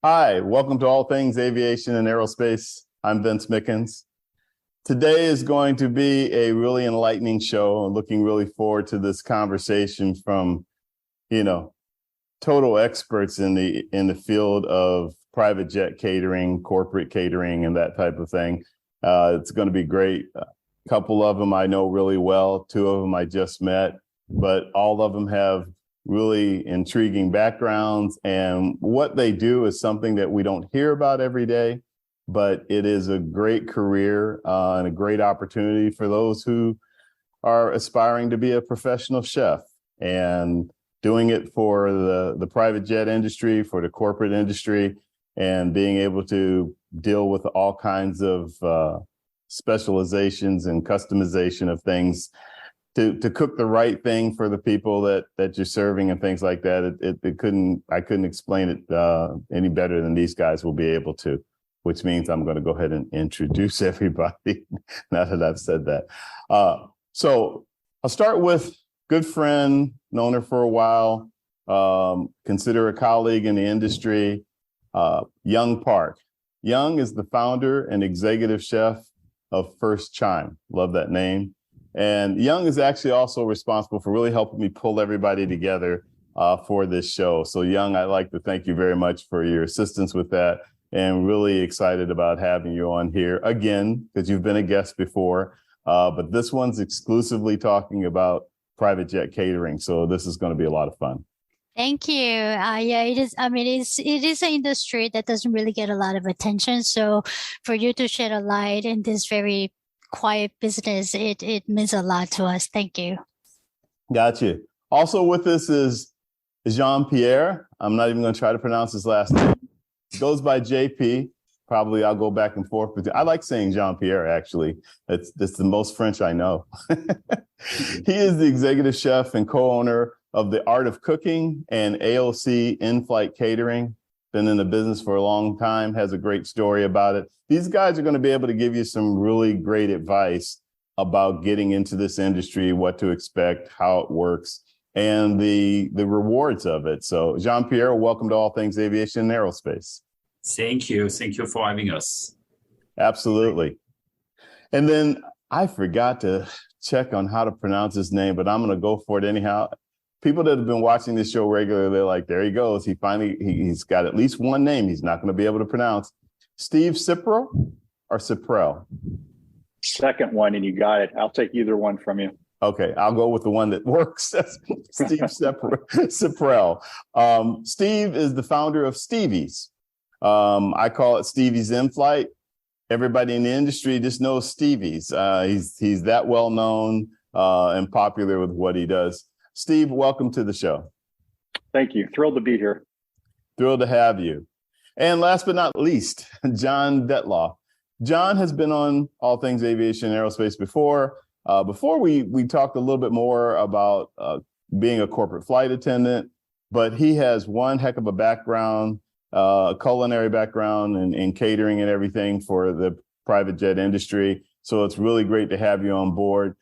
Hi, welcome to All Things Aviation and Aerospace. I'm Vince Mickens. Today is going to be a really enlightening show. I'm looking really forward to this conversation from, total experts in the field of private jet catering, corporate catering, and that type of thing. It's going to be great. A couple of them I know really well. Two of them I just met, but all of them have really intriguing backgrounds, and what they do is something that we don't hear about every day, but it is a great career and a great opportunity for those who are aspiring to be a professional chef and doing it for the private jet industry, for the corporate industry, and being able to deal with all kinds of specializations and customization of things to cook the right thing for the people that you're serving and things like that. I couldn't explain it any better than these guys will be able to, which means I'm going to go ahead and introduce everybody now that I've said that. So I'll start with good friend, known her for a while, consider a colleague in the industry, Young Park. Young is the founder and executive chef of First Chime. Love that name. And Young is actually also responsible for really helping me pull everybody together for this show. So Young, I'd like to thank you very much for your assistance with that, and really excited about having you on here again, because you've been a guest before, but this one's exclusively talking about private jet catering. So this is going to be a lot of fun. Thank you. Yeah, it is. I mean, it is an industry that doesn't really get a lot of attention. So for you to shed a light in this very quiet business, it means a lot to us. Thank you. Gotcha. Also with us is Jean-Pierre. I'm not even going to try to pronounce his last name. It goes by JP. Probably I'll go back and forth with you. I like saying Jean-Pierre, actually. That's the most French I know. He is the executive chef and co-owner of The Art of Cooking and AOC Inflight Catering. Been in the business for a long time, has a great story about it. These guys are going to be able to give you some really great advice about getting into this industry, what to expect, how it works, and the rewards of it. So Jean-Pierre, welcome to All Things Aviation and Aerospace. Thank you. Thank you for having us. Absolutely. And then I forgot to check on how to pronounce his name, but I'm going to go for it anyhow. People that have been watching this show regularly, they're like, there he goes. He's got at least one name he's not going to be able to pronounce. Steve Sipprell or Sipprell? Second one, and you got it. I'll take either one from you. Okay, I'll go with the one that works. Steve Sipprell. Steve is the founder of STEVIE's. I call it STEVIE's In-Flight. Everybody in the industry just knows STEVIE's. He's that well known and popular with what he does. Steve, welcome to the show. Thank you. Thrilled to be here. Thrilled to have you. And last but not least, John Detloff. John has been on All Things Aviation and Aerospace before. Before we talked a little bit more about being a corporate flight attendant, but he has one heck of a background, culinary background in catering and everything for the private jet industry. So it's really great to have you on board.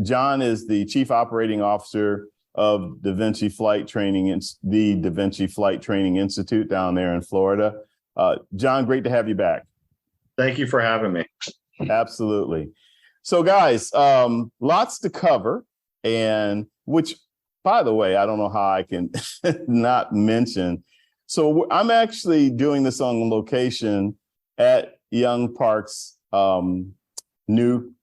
John is the Chief Operating Officer of DaVinci Flight Training, the DaVinci Flight Training Institute down there in Florida. John, great to have you back. Thank you for having me. Absolutely. So guys, lots to cover, and which, by the way, I don't know how I can not mention. So I'm actually doing this on location at Young Park's new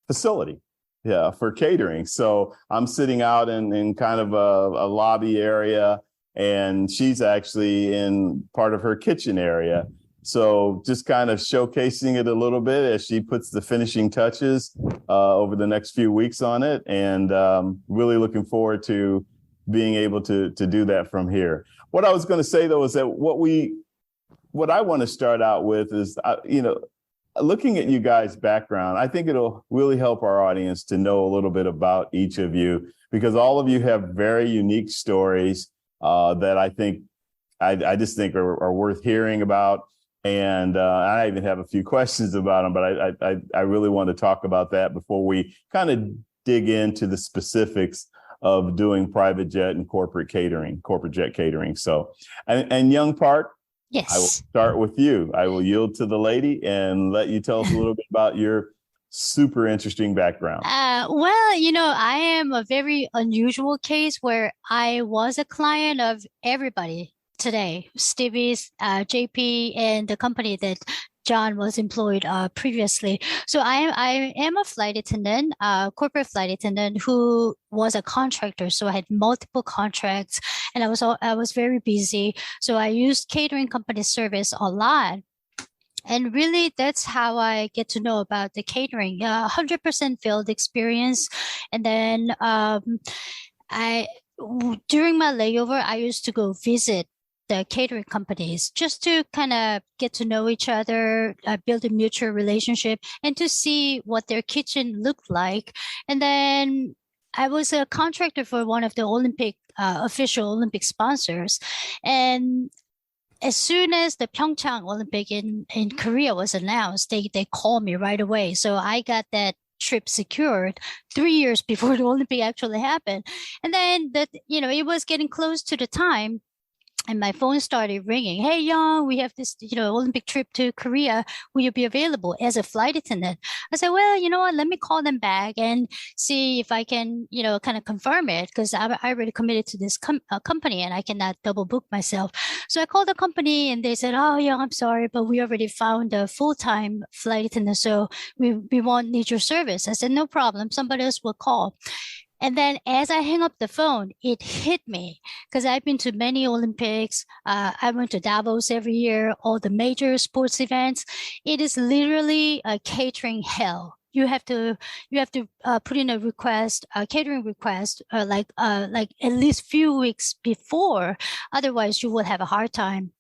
facility. Yeah, for catering. So I'm sitting out in kind of a lobby area, and she's actually in part of her kitchen area. So just kind of showcasing it a little bit as she puts the finishing touches over the next few weeks on it, and really looking forward to being able to do that from here. What I was going to say, though, is that what I want to start out with is, looking at you guys' background, I think it'll really help our audience to know a little bit about each of you, because all of you have very unique stories that I just think are worth hearing about. And I even have a few questions about them, but I really want to talk about that before we kind of dig into the specifics of doing private jet and corporate jet catering. So, and Young Park, I will Yes. start with you. I will yield to the lady and let you tell us a little bit about your super interesting background. Well, I am a very unusual case where I was a client of everybody today, STEVIE, JP, and the company that John was employed previously. So I am a flight attendant, corporate flight attendant who was a contractor. So I had multiple contracts, and I was very busy. So I used catering company service a lot. And really, that's how I get to know about the catering. 100% field experience. And then during my layover, I used to go visit the catering companies just to kind of get to know each other, build a mutual relationship, and to see what their kitchen looked like. And then I was a contractor for one of the official Olympic sponsors. And as soon as the Pyeongchang Olympic in Korea was announced, they called me right away. So I got that trip secured 3 years before the Olympic actually happened. And then it was getting close to the time. And my phone started ringing. Hey, Young, we have this, Olympic trip to Korea. Will you be available as a flight attendant? I said, well, you know what? Let me call them back and see if I can, kind of confirm it because I already committed to this company and I cannot double book myself. So I called the company and they said, oh, Young, I'm sorry, but we already found a full-time flight attendant. So we won't need your service. I said, no problem. Somebody else will call. And then as I hang up the phone, it hit me because I've been to many Olympics. I went to Davos every year, all the major sports events. It is literally a catering hell. You have to put in a catering request, like at least few weeks before. Otherwise, you will have a hard time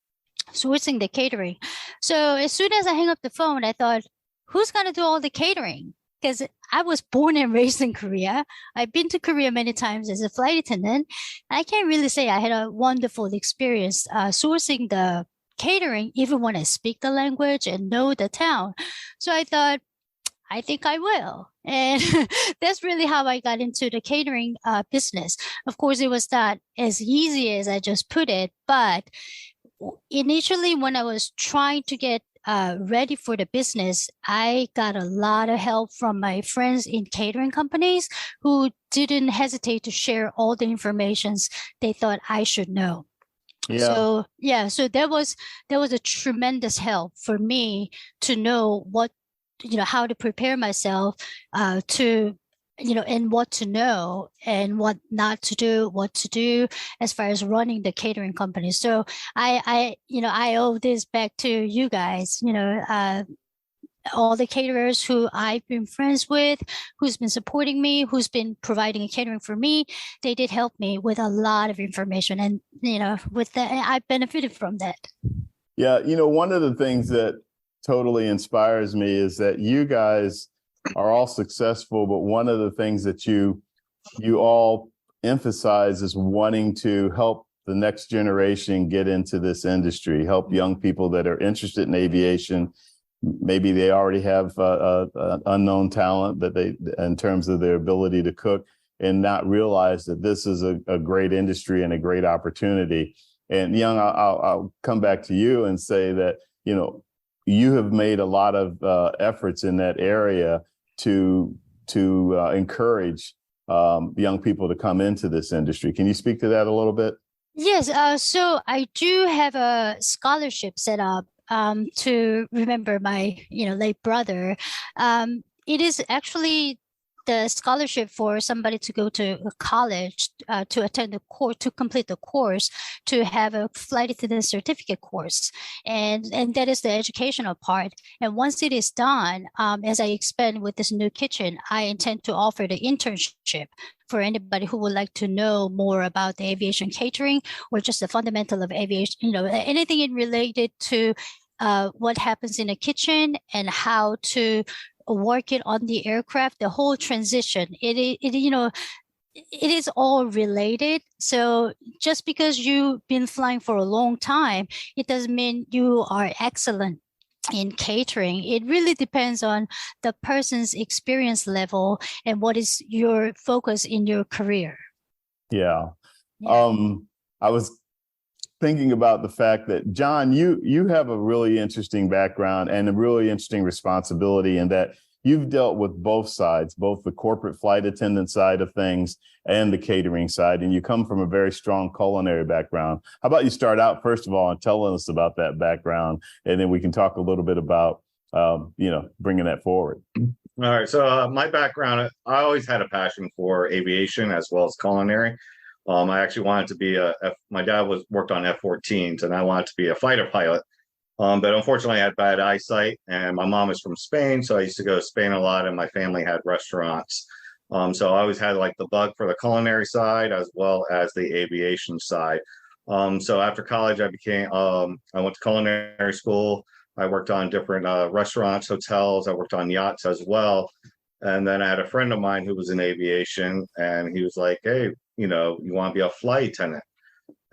sourcing the catering. So as soon as I hang up the phone, I thought, who's going to do all the catering? Because I was born and raised in Korea. I've been to Korea many times as a flight attendant. I can't really say I had a wonderful experience sourcing the catering, even when I speak the language and know the town. So I thought, I think I will. And that's really how I got into the catering business. Of course, it was not as easy as I just put it, but initially when I was trying to get ready for the business, I got a lot of help from my friends in catering companies who didn't hesitate to share all the informations they thought I should know. So that was a tremendous help for me to know how to prepare myself to and what to know and what not to do, what to do as far as running the catering company. So I owe this back to you guys, all the caterers who I've been friends with, who's been supporting me, who's been providing catering for me. They did help me with a lot of information. And, with that, I benefited from that. Yeah. One of the things that totally inspires me is that you guys are all successful, but one of the things that you all emphasize is wanting to help the next generation get into this industry, help young people that are interested in aviation. Maybe they already have an unknown talent in terms of their ability to cook and not realize that this is a great industry and a great opportunity. And Young, I'll come back to you and say that, you have made a lot of efforts in that area to encourage young people to come into this industry. Can you speak to that a little bit? Yes. So I do have a scholarship set up to remember my late brother. It is actually the scholarship for somebody to go to a college to attend the course, to complete the course, to have a flight attendant certificate course. And that is the educational part. And once it is done, as I expand with this new kitchen, I intend to offer the internship for anybody who would like to know more about the aviation catering or just the fundamental of aviation, anything related to what happens in a kitchen and how to work it on the aircraft, the whole transition. It is all related. So just because you've been flying for a long time, it doesn't mean you are excellent in catering. It really depends on the person's experience level and what is your focus in your career. Yeah. I was thinking about the fact that, John, you have a really interesting background and a really interesting responsibility in that you've dealt with both sides, both the corporate flight attendant side of things and the catering side, and you come from a very strong culinary background. How about you start out, first of all, and tell us about that background, and then we can talk a little bit about, bringing that forward. All right. So my background, I always had a passion for aviation as well as culinary. I actually wanted to be my dad worked on F-14s, and I wanted to be a fighter pilot. But unfortunately, I had bad eyesight, and my mom is from Spain, so I used to go to Spain a lot, and my family had restaurants. So I always had like the bug for the culinary side as well as the aviation side. So after college, I went to culinary school. I worked on different restaurants, hotels. I worked on yachts as well. And then I had a friend of mine who was in aviation, and he was like, "Hey, you want to be a flight attendant?"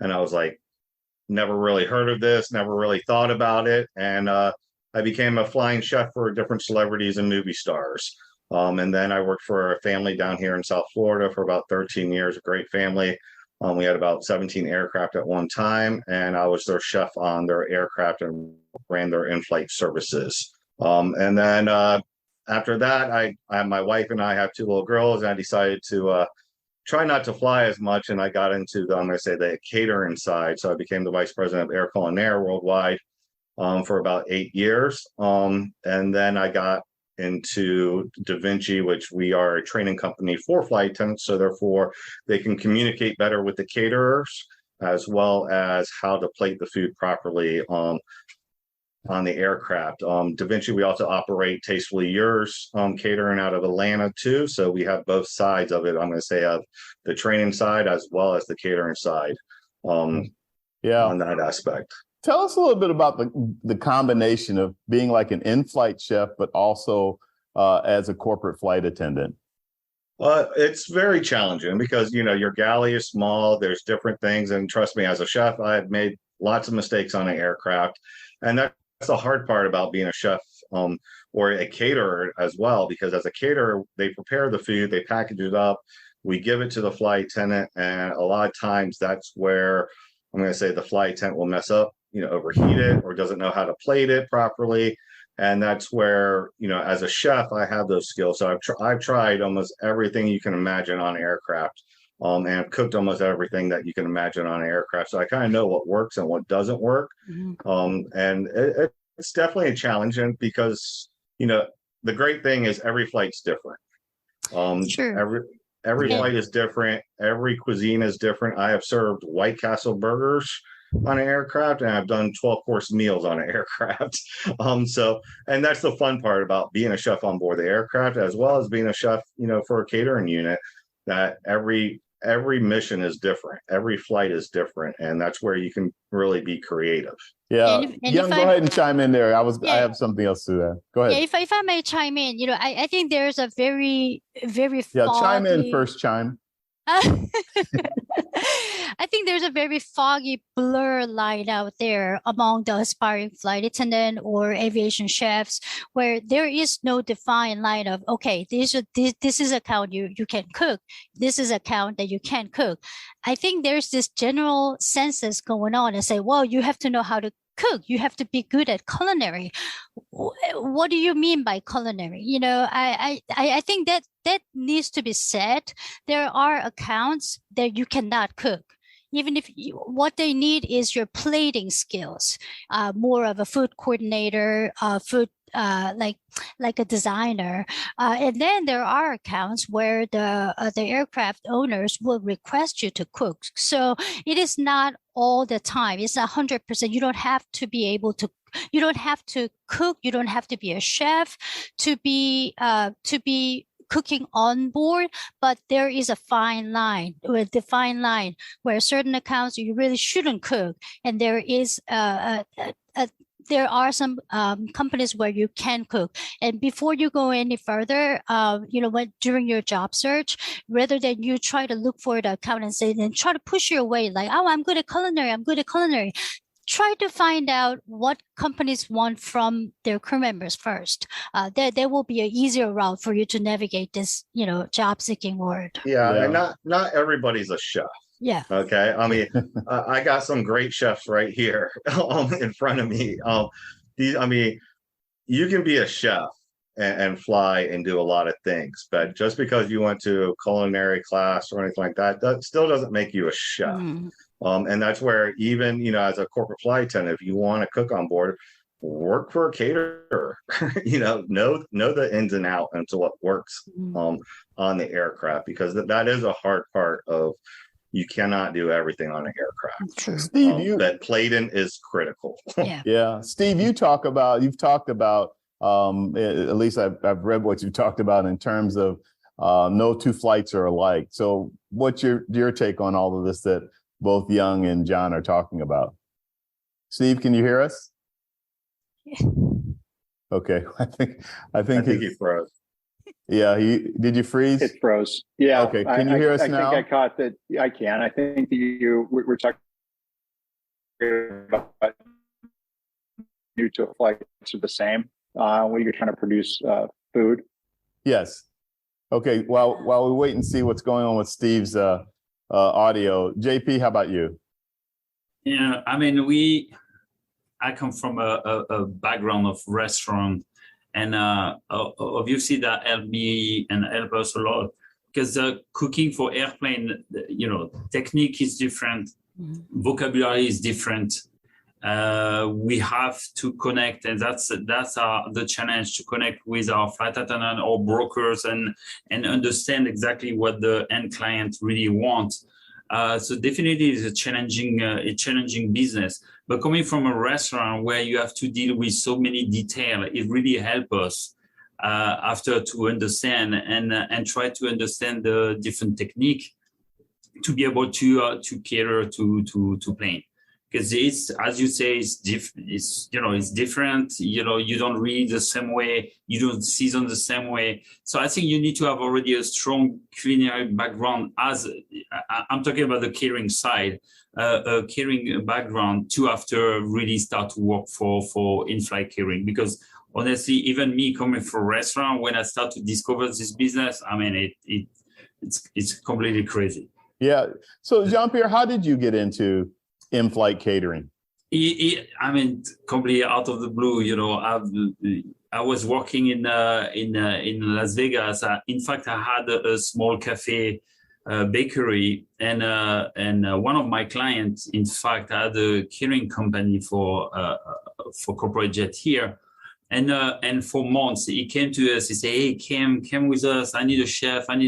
And I was like, never really heard of this, never really thought about it. And I became a flying chef for different celebrities and movie stars. And then I worked for a family down here in South Florida for about 13 years, a great family. We had about 17 aircraft at one time, and I was their chef on their aircraft and ran their in-flight services. And then after that, my wife and I have two little girls, and I decided to try not to fly as much, and I got into the catering side. So I became the vice president of Air Culinary worldwide for about 8 years. And then I got into DaVinci, which we are a training company for flight attendants. So therefore, they can communicate better with the caterers as well as how to plate the food properly on the aircraft. DaVinci, we also operate Tastefully Yours catering out of Atlanta too. So we have both sides of it. I'm going to say of the training side as well as the catering side on that aspect. Tell us a little bit about the combination of being like an in-flight chef, but also as a corporate flight attendant. It's very challenging because, your galley is small. There's different things. And trust me, as a chef, I've made lots of mistakes on an aircraft. And that's the hard part about being a chef or a caterer as well, because as a caterer, they prepare the food, they package it up, we give it to the flight attendant. And a lot of times that's where I'm going to say the flight attendant will mess up, overheat it or doesn't know how to plate it properly. And that's where, as a chef, I have those skills. So I've tried almost everything you can imagine on aircraft. And I've cooked almost everything that you can imagine on an aircraft. So I kind of know what works and what doesn't work. Mm-hmm. And it's definitely a challenge. And because, the great thing is every flight's different. Sure. Every flight is different. Every cuisine is different. I have served White Castle burgers on an aircraft, and I've done 12-course meals on an aircraft. And that's the fun part about being a chef on board the aircraft, as well as being a chef, for a catering unit, that every mission is different. Every flight is different. And that's where you can really be creative. Yeah. Young, go ahead and chime in there. I have something else to that. Go ahead. Yeah, if I may chime in, I think there's a very, very foggy... chime in first, Chime. I think there's a very foggy blur line out there among the aspiring flight attendant or aviation chefs, where there is no defined line of, okay, this is account you can cook. This is account that you can't cook. I think there's this general census going on and say, well, you have to know how to cook. You have to be good at culinary. What do you mean by culinary? I think that needs to be said. There are accounts that you cannot cook. Even if what they need is your plating skills, more of a food coordinator, like a designer. And then there are accounts where the aircraft owners will request you to cook. So it is not all the time. It's 100%. You don't have to be able to. You don't have to cook. You don't have to be a chef to be cooking on board, but there is a fine line, a defined line where certain accounts you really shouldn't cook, and there is there are some companies where you can cook. And before you go any further, during your job search, rather than you try to look for the account and say, then try to push your way like, oh, I'm good at culinary. Try to find out what companies want from their crew members first. There will be an easier route for you to navigate this, job seeking world. Yeah, and not everybody's a chef. Yeah. Okay. I mean, I got some great chefs right here in front of me. I mean, you can be a chef and fly and do a lot of things, but just because you went to a culinary class or anything like that, that still doesn't make you a chef. Mm. And that's where even, as a corporate flight attendant, if you want to cook on board, work for a caterer, know the ins and outs into what works on the aircraft, because that is a hard part of, you cannot do everything on an aircraft. True. Steve, that plating is critical. Yeah. yeah, Steve, you've talked about, at least I've read what you've talked about in terms of no two flights are alike. So what's your take on all of this that both Young and John are talking about? Steve, can you hear us? Okay, I think he froze. Yeah, did you freeze? It froze. Yeah. Okay, can you hear us now? I think I caught that. I can. I think that we're talking about new to flights are the same when you're trying to produce food. Yes. Okay. While we wait and see what's going on with Steve's audio, JP, how about you? Yeah, I mean, I come from a background of restaurant, and obviously that helped me and helped us a lot, because cooking for airplane, technique is different, vocabulary is different. We have to connect, and that's the challenge, to connect with our flight attendant or brokers and understand exactly what the end client really wants. So definitely it's a challenging business. But coming from a restaurant where you have to deal with so many details, it really helps us after to understand and try to understand the different technique to be able to cater to plane. Because it's, as you say, it's different. You don't read the same way, you don't season the same way. So I think you need to have already a strong culinary background. As I'm talking about the catering side, a catering background to after really start to work for in-flight catering. Because honestly, even me coming from a restaurant, when I start to discover this business, I mean, it's completely crazy. Yeah. So Jean-Pierre, how did you get into in-flight catering? I mean, completely out of the blue. I was working in Las Vegas. In fact, I had a small cafe, bakery, and one of my clients, in fact, had a catering company for corporate jet here. And for months, he came to us. He said, "Hey, come with us. I need a chef. And I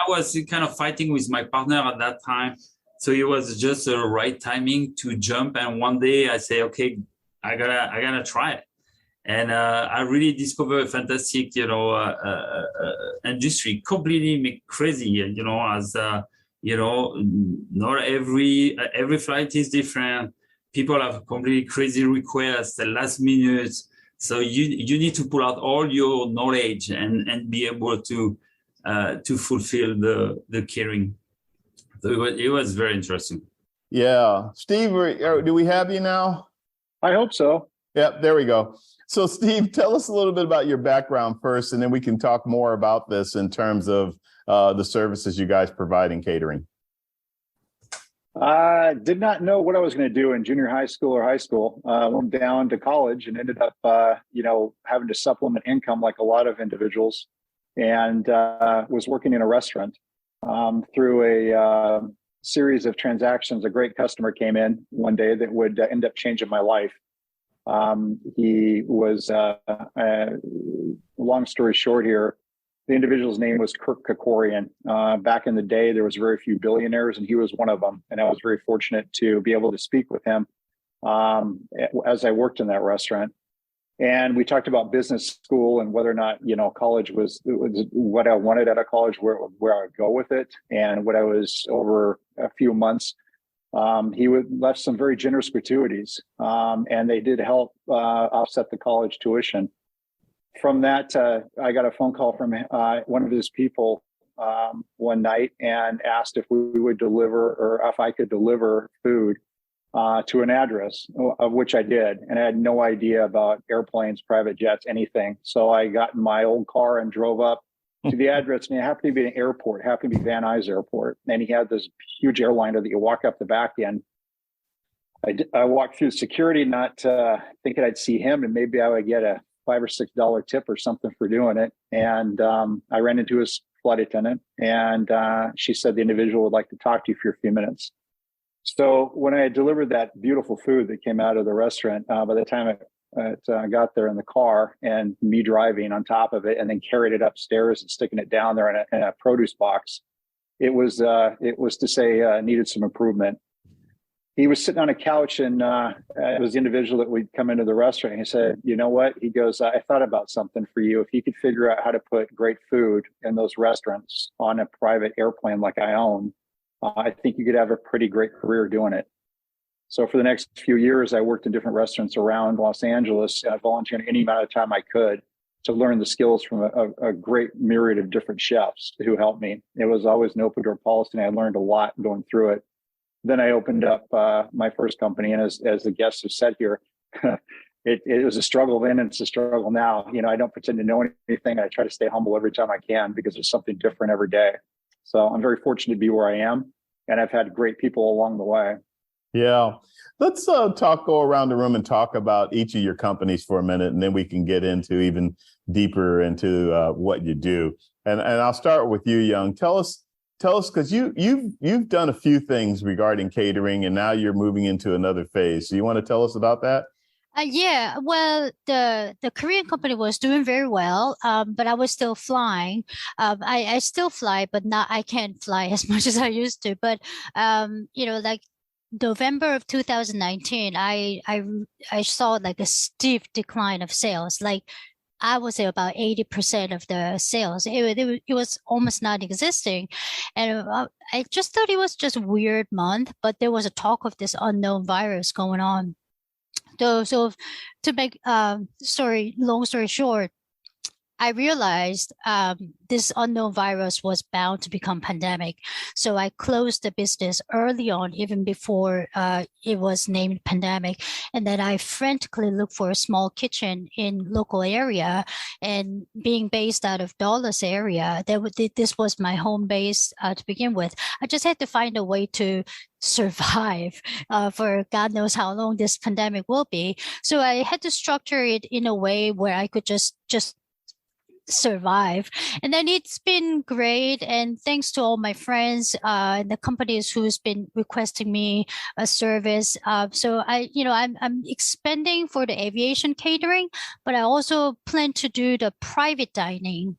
was kind of fighting with my partner at that time. So it was just the right timing to jump. And one day I say, okay, I gotta try it. And I really discovered a fantastic, industry, completely crazy. Not every flight is different. People have completely crazy requests at last minute. So you need to pull out all your knowledge and be able to fulfill the catering. So it was very interesting. Yeah. Steve, do we have you now? I hope so. Yep, there we go. So Steve, tell us a little bit about your background first, and then we can talk more about this in terms of the services you guys provide in catering. I did not know what I was going to do in junior high school or high school. Went down to college and ended up, having to supplement income like a lot of individuals, and was working in a restaurant. Through a series of transactions, a great customer came in one day that would end up changing my life. He was, long story short here, the individual's name was Kirk Kerkorian. Back in the day, there was very few billionaires, and he was one of them. And I was very fortunate to be able to speak with him as I worked in that restaurant. And we talked about business school and whether or not, college was what I wanted out of college, where I would go with it. And what I was over a few months, he left some very generous gratuities, and they did help offset the college tuition. From that, I got a phone call from one of his people one night and asked if we would deliver, or if I could deliver food to an address, of which I did. And I had no idea about airplanes, private jets, anything. So I got in my old car and drove up to the address, and it happened to be an airport, happened to be Van Nuys Airport. And he had this huge airliner that you walk up the back end. I walked through security, not thinking I'd see him, and maybe I would get a $5 or $6 tip or something for doing it. And I ran into his flight attendant, and she said the individual would like to talk to you for a few minutes. So when I had delivered that beautiful food that came out of the restaurant, by the time I got there in the car, and me driving on top of it, and then carried it upstairs and sticking it down there in a produce box, it was to say needed some improvement. He was sitting on a couch, and it was the individual that would come into the restaurant. He said, "You know what?" He goes, "I thought about something for you. If you could figure out how to put great food in those restaurants on a private airplane like I own, I think you could have a pretty great career doing it." So for the next few years, I worked in different restaurants around Los Angeles. I volunteered any amount of time I could to learn the skills from a great myriad of different chefs who helped me. It was always an open door policy, and I learned a lot going through it. Then I opened up my first company, and as the guests have said here, it was a struggle then, and it's a struggle now. You know, I don't pretend to know anything. I try to stay humble every time I can, because there's something different every day. So I'm very fortunate to be where I am, and I've had great people along the way. Yeah. Let's go around the room and talk about each of your companies for a minute, and then we can get into even deeper into what you do. And I'll start with you, Young. Tell us, because you've done a few things regarding catering, and now you're moving into another phase. So you want to tell us about that? Yeah, well, the Korean company was doing very well, but I was still flying. I still fly, but I can't fly as much as I used to. But like November of 2019, I saw like a steep decline of sales. Like I would say about 80% of the sales. It was almost non-existing. And I just thought it was just a weird month, but there was a talk of this unknown virus going on. So to make long story short, I realized this unknown virus was bound to become pandemic. So I closed the business early on, even before it was named pandemic. And then I frantically looked for a small kitchen in local area. And being based out of Dallas area, this was my home base to begin with. I just had to find a way to survive for God knows how long this pandemic will be. So I had to structure it in a way where I could just survive. And then it's been great, and thanks to all my friends and the companies who's been requesting me a service. So I'm expanding for the aviation catering, but I also plan to do the private dining,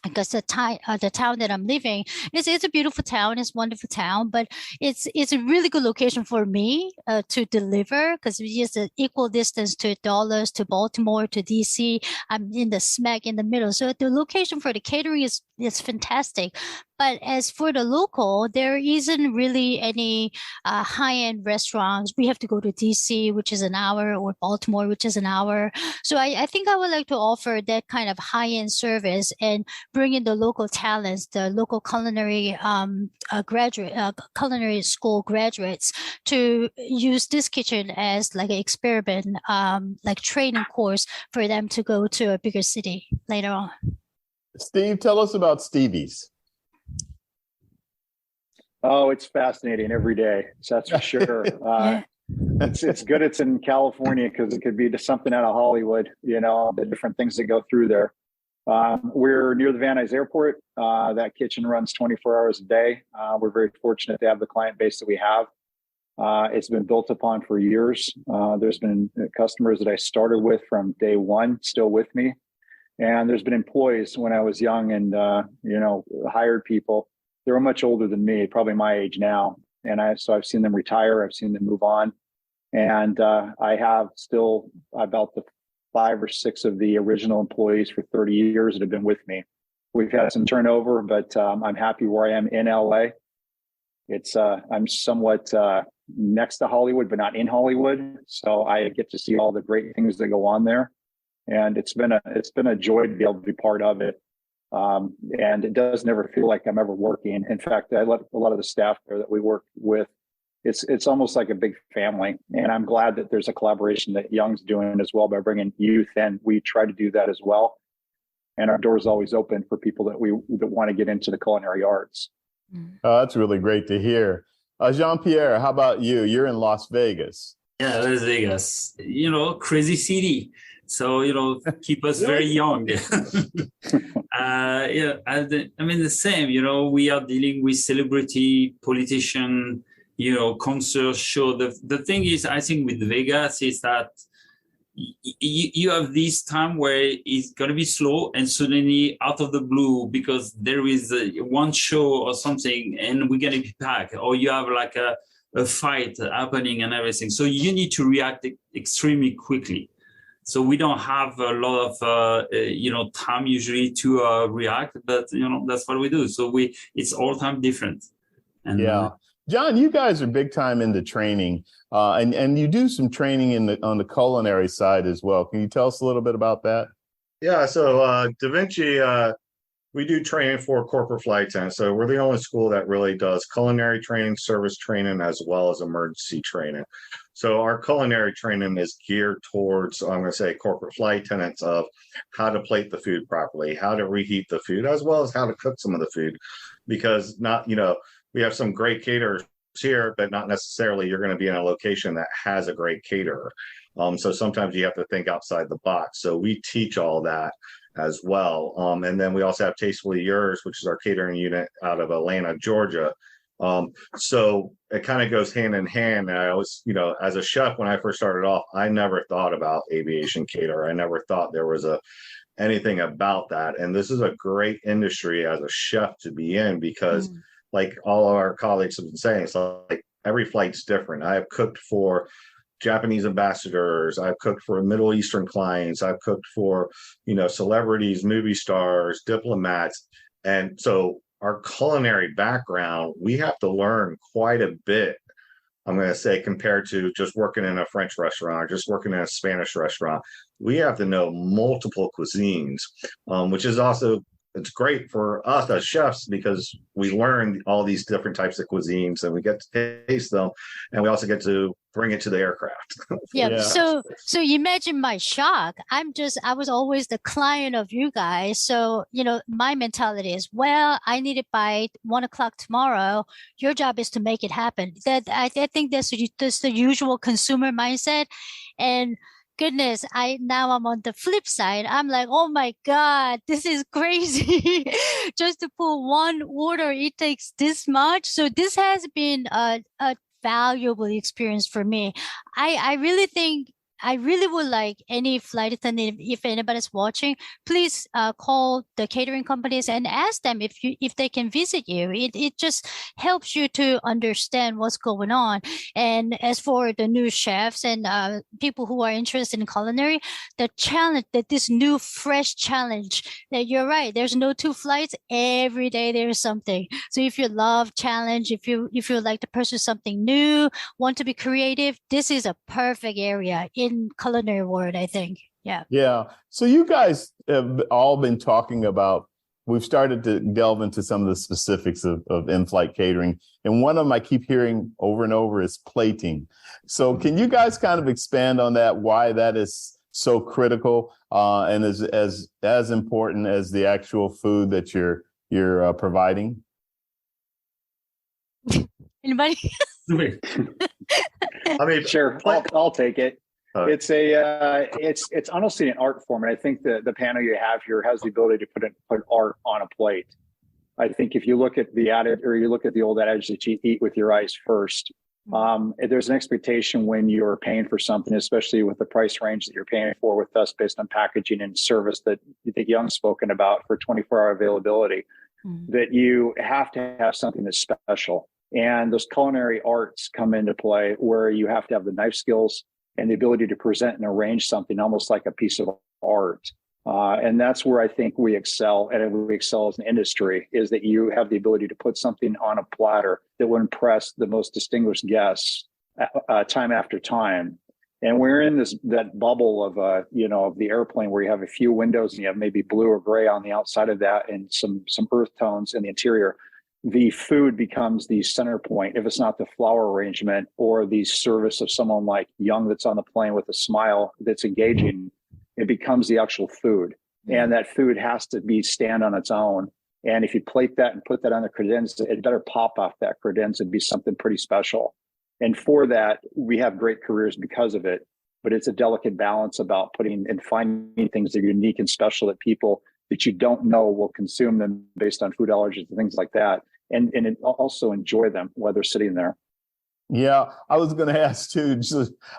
because the town that I'm living is a beautiful town. It's a wonderful town, but it's a really good location for me to deliver, because it's just an equal distance to Dallas, to Baltimore, to DC. I'm in the smack in the middle. So the location for the catering is fantastic. But as for the local, there isn't really any high-end restaurants. We have to go to DC, which is an hour, or Baltimore, which is an hour. So I think I would like to offer that kind of high-end service and bring in the local talents, the local culinary culinary school graduates, to use this kitchen as like an experiment, like training course for them to go to a bigger city later on. Steve, tell us about STEVIE's. Oh, it's fascinating every day. So that's for sure. Yeah. It's good. It's in California, because it could be just something out of Hollywood, the different things that go through there. We're near the Van Nuys Airport. That kitchen runs 24 hours a day. We're very fortunate to have the client base that we have. It's been built upon for years. There's been customers that I started with from day one still with me. And there's been employees when I was young and, hired people. They were much older than me, probably my age now. And so I've seen them retire. I've seen them move on. And I have still about the 5 or 6 of the original employees for 30 years that have been with me. We've had some turnover, but I'm happy where I am in LA. I'm somewhat next to Hollywood, but not in Hollywood. So I get to see all the great things that go on there. And it's been a joy to be able to be part of it. And it does never feel like I'm ever working. In fact, I let a lot of the staff there that we work with, it's almost like a big family. And I'm glad that there's a collaboration that Young's doing as well by bringing youth in. We try to do that as well. and our doors always open for people that want to get into the culinary arts. That's really great to hear. Jean-Pierre, how about you? You're in Las Vegas. Yeah, Las Vegas, crazy city. So, keep us very young. The same, we are dealing with celebrity, politician, concert show. The thing is, I think with Vegas is that you have this time where it's going to be slow and suddenly out of the blue, because there is one show or something and we're going to be packed, or you have like a fight happening and everything. So you need to react extremely quickly. So we don't have a lot of, time usually to react, but, that's what we do. So it's all time different. And, yeah. John, you guys are big time into training, and you do some training on the culinary side as well. Can you tell us a little bit about that? Yeah, so DaVinci, we do training for corporate flight attendants. So we're the only school that really does culinary training, service training, as well as emergency training. So our culinary training is geared towards, I'm going to say, corporate flight attendants of how to plate the food properly, how to reheat the food, as well as how to cook some of the food, because we have some great caterers here, but not necessarily you're going to be in a location that has a great caterer. So sometimes you have to think outside the box. So we teach all that as well. And then we also have Tastefully Yours, which is our catering unit out of Atlanta, Georgia. So it kind of goes hand in hand. And I was, as a chef, when I first started off, I never thought about aviation cater. I never thought there was anything about that. And this is a great industry as a chef to be in, because like all of our colleagues have been saying, it's like every flight's different. I have cooked for Japanese ambassadors. I've cooked for Middle Eastern clients. I've cooked for, celebrities, movie stars, diplomats. And so our culinary background, we have to learn quite a bit, I'm going to say, compared to just working in a French restaurant or just working in a Spanish restaurant. We have to know multiple cuisines, which is also, it's great for us as chefs because we learn all these different types of cuisines and we get to taste them, and we also get to bring it to the aircraft. Yeah. So imagine my shock. I was always the client of you guys. So, my mentality is, well, I need it by 1:00 tomorrow. Your job is to make it happen. I think that's the usual consumer mindset. And goodness, I'm on the flip side. I'm like, oh my God, this is crazy. Just to put one order, it takes this much. So this has been a valuable experience for me. I really think I really would like any flight attendant, if anybody's watching, please call the catering companies and ask them if they can visit you. It just helps you to understand what's going on. And as for the new chefs and people who are interested in culinary, the challenge, that this new fresh challenge, that you're right, there's no two flights. Every day there's something. So if you love challenge, if you like to pursue something new, want to be creative, this is a perfect area in culinary world, I think. Yeah. So you guys have all been talking about, we've started to delve into some of the specifics of in-flight catering, and one of them I keep hearing over and over is plating. So can you guys kind of expand on that, why that is so critical and is as important as the actual food that you're providing? Anybody? I mean, sure, I'll take it. It's honestly an art form, and I think the panel you have here has the ability to put art on a plate. I think if you look at the old adage that you eat with your eyes first, there's an expectation when you're paying for something, especially with the price range that you're paying for with us based on packaging and service that Young's spoken about for 24-hour availability, that you have to have something that's special. And those culinary arts come into play where you have to have the knife skills and the ability to present and arrange something almost like a piece of art. And that's where I think we excel, and we excel as an industry, is that you have the ability to put something on a platter that will impress the most distinguished guests time after time. And we're in that bubble of the airplane where you have a few windows and you have maybe blue or gray on the outside of that and some earth tones in the interior. The food becomes the center point. If it's not the flower arrangement or the service of someone like Young that's on the plane with a smile that's engaging, it becomes the actual food. and that food has to stand on its own. And if you plate that and put that on the credenza, it better pop off that credenza and be something pretty special. And for that, we have great careers because of it. But it's a delicate balance about putting and finding things that are unique and special that people that you don't know will consume them based on food allergies and things like that. And also enjoy them while they're sitting there. Yeah, I was going to ask too.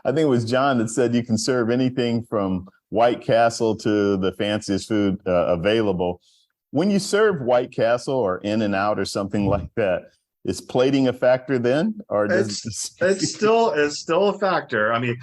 I think it was John that said you can serve anything from White Castle to the fanciest food available. When you serve White Castle or In-N-Out or something like that, is plating a factor then, or it's still a factor? I mean,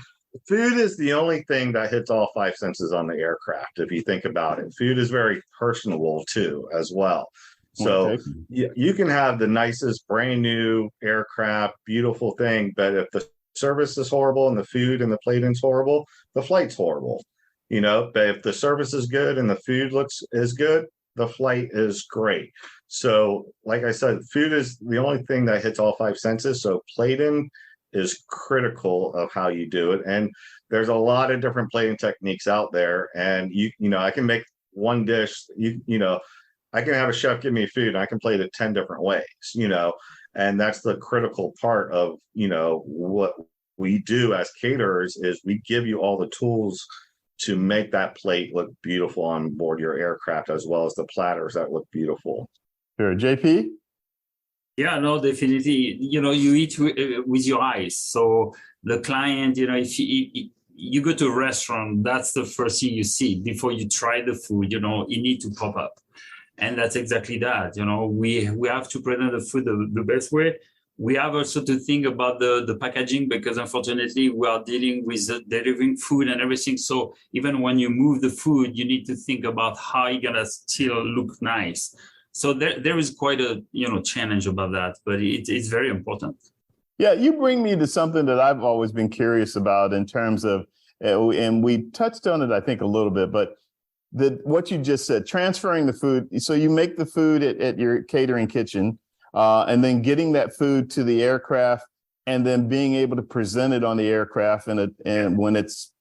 food is the only thing that hits all five senses on the aircraft. If you think about it, food is very personable too, as well. So you can have the nicest brand new aircraft, beautiful thing, but if the service is horrible and the food and the plating's horrible, the flight's horrible. But if the service is good and the food is good, the flight is great. So, like I said, food is the only thing that hits all five senses. So plating is critical of how you do it. And there's a lot of different plating techniques out there. And I can make one dish, I can have a chef give me food and I can plate it 10 different ways, and that's the critical part of, what we do as caterers is we give you all the tools to make that plate look beautiful on board your aircraft, as well as the platters that look beautiful. Sure. JP? Yeah, no, definitely. You eat with your eyes. So the client, if you go to a restaurant, that's the first thing you see before you try the food. You need to pop up. And that's exactly that. We have to present the food the best way. We have also to think about the packaging, because unfortunately we are dealing with delivering food and everything. So even when you move the food, you need to think about how you're gonna still look nice. So there is quite a challenge about that, but it's very important. Yeah, you bring me to something that I've always been curious about in terms of, and we touched on it I think a little bit, but what you just said, transferring the food. So you make the food at your catering kitchen, and then getting that food to the aircraft, and then being able to present it on the aircraft and when it's,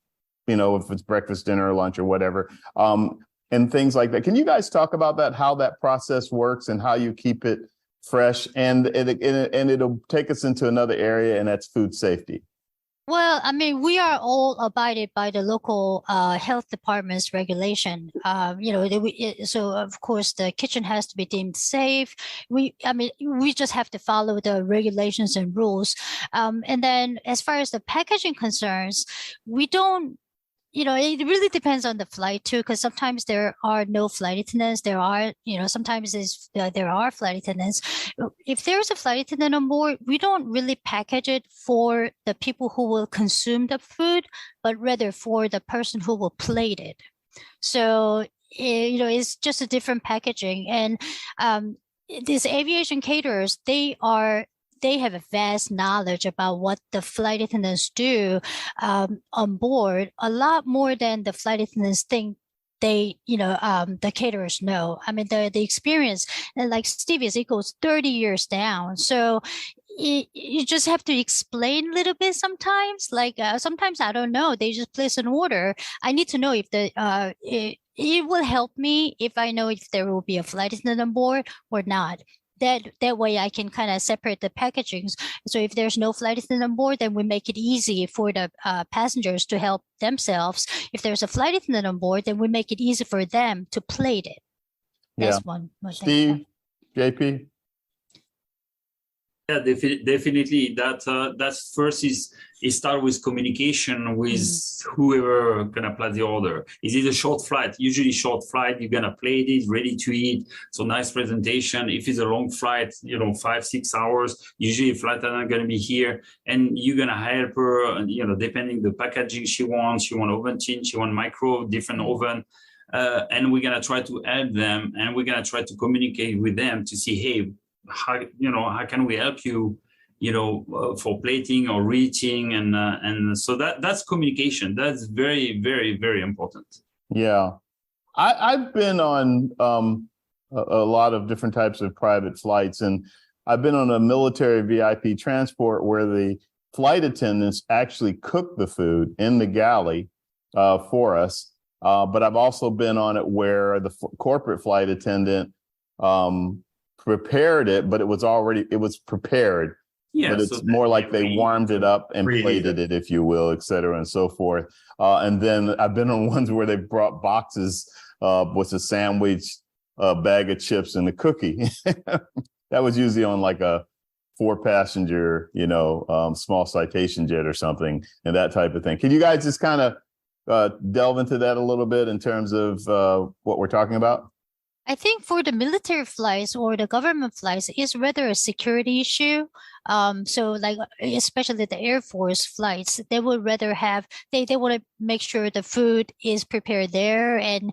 if it's breakfast, dinner, or lunch, or whatever, and things like that. Can you guys talk about that, how that process works and how you keep it fresh? And it'll take us into another area, and that's food safety. Well, I mean, we are all abided by the local health department's regulation. So of course the kitchen has to be deemed safe. We just have to follow the regulations and rules. And then as far as the packaging concerns, we don't. It really depends on the flight too, because sometimes there are no flight attendants. There are, sometimes there are flight attendants. If there's a flight attendant on board, we don't really package it for the people who will consume the food, but rather for the person who will plate it. So, it's just a different packaging. And these aviation caterers, they have a vast knowledge about what the flight attendants do on board, a lot more than the flight attendants think the caterers know. I mean, the experience, and like STEVIE, it goes 30 years down. So you just have to explain a little bit sometimes. Like sometimes I don't know. They just place an order. I need to know if it will help me if I know if there will be a flight attendant on board or not. That way I can kind of separate the packagings. So if there's no flight attendant on board, then we make it easy for the passengers to help themselves. If there's a flight attendant on board, then we make it easy for them to plate it. That's one thing. Steve, JP? Yeah, definitely. That's first is start with communication with whoever gonna place the order. Is it a short flight? Usually short flight, you're gonna plate it, ready to eat. So nice presentation. If it's a long flight, 5-6 hours, usually flight attendant gonna be here, and you're gonna help her. Depending the packaging she wants. She want oven tin, she want micro, different oven. And we're gonna try to help them, and we're gonna try to communicate with them to see, hey, how can we help you, for plating or reaching, and so that's communication. That's very, very, very important. Yeah, I've been on a lot of different types of private flights, and I've been on a military VIP transport where the flight attendants actually cook the food in the galley for us. But I've also been on it where the corporate flight attendant prepared it, but it was prepared. Yeah, but it's more like they warmed it up and plated it, if you will, et cetera, and so forth. And then I've been on ones where they brought boxes with a sandwich, a bag of chips, and a cookie. That was usually on like a 4-passenger, small citation jet or something, and that type of thing. Can you guys just kind of delve into that a little bit in terms of what we're talking about? I think for the military flights or the government flights, it's rather a security issue. So like, especially the Air Force flights, they would rather they want to make sure the food is prepared there and